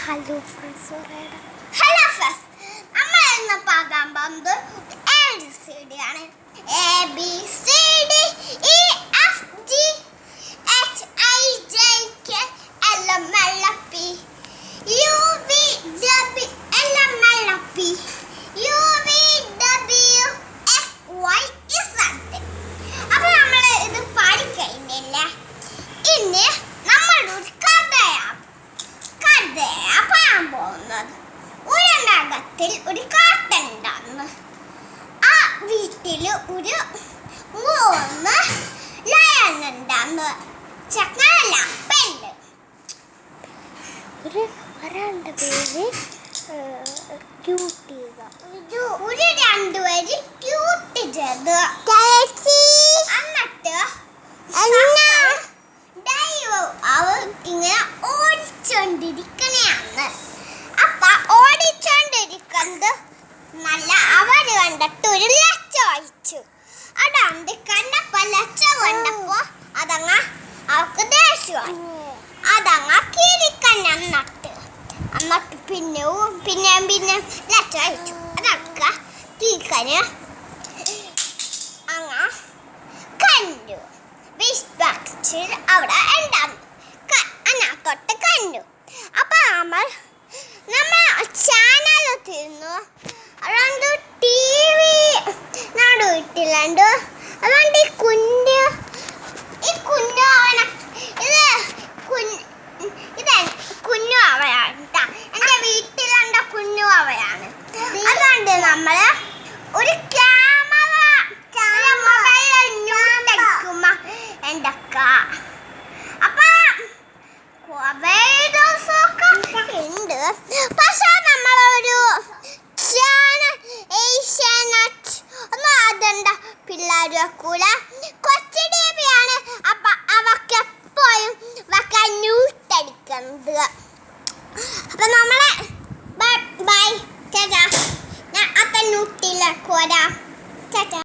Hello friends, നമ്മൾ ഇന്ന് പാടാൻ പോകുന്നത് ABCD ആണ്. ABCD EFG HIJ KLMNOP UVW LMNOP UVW XYZ. അപ്പോൾ നമ്മൾ ഇത് പഠിക്കുന്നില്ല. ഇനി നമ്മൾ ഒരു കഥയാണ് പറയാൻ പോകുന്നത്. ഒരനകത്തിൽ ഒരു കാട്ടുണ്ടായിരുന്നു. ആ വീട്ടിൽ ഒരു 3 ലയൺ ഉണ്ടായിരുന്നു. ചക്കരല്ല പെണ്ണ്. ഒരാളുടെ പേര് ക്യൂട്ടിക. ഒരു 2 പേര് ക്യൂട്ട് ചെയ്ത് എന്നിട്ട് അവർ ഇങ്ങനെ ഓടിച്ചോണ്ടിരിക്കണയാണ്. അപ്പൊ ഓടിച്ചോണ്ടിരിക്കുന്നത് നല്ല അവര് കണ്ടിട്ട് ഒരു ലച്ച വായിച്ചു. അതാണ്ട് കണ്ടപ്പോ ലച്ച കണ്ടപ്പോ അതങ്ങ അവർക്ക് ദേഷ്യമായി. അതങ്ങ കിരിക്കന്നെ എന്നിട്ട് പിന്നെ ലച്ച വായിച്ചു. അതൊക്കെ കിരിക്കന് അങ്ങ കണ്ടു. വിശ്വാസിൽ അവിടെ ഉണ്ടായിരുന്നു. അതിനകത്തോട്ട് കണ്ടു. അപ്പൊ നമ്മൾ ചാനൽ തിന്നു. അതുകൊണ്ട് TV നാട് വീട്ടിലുണ്ട്. അതുകൊണ്ട് ഈ കുഞ്ഞു കുഞ്ഞു അവയാണ്. എൻ്റെ വീട്ടിലുണ്ട കുഞ്ഞു അവയാണ്. അതുകൊണ്ട് നമ്മള് ഒരു പക്ഷെ നമ്മളൊരു ഏഷ്യാനെറ്റ് ഒന്നും അതണ്ട പിള്ളേർ വെക്കൂല. കൊച്ചു TV ആണ്. അപ്പൊ അവക്ക് എപ്പോഴും വെക്കാൻ ന്യൂട്ടടിക്കുന്നത്. അപ്പൊ നമ്മളെ ബൈ ഞാൻ അത്ത ന്യൂട്ടിലേക്ക് വരാം.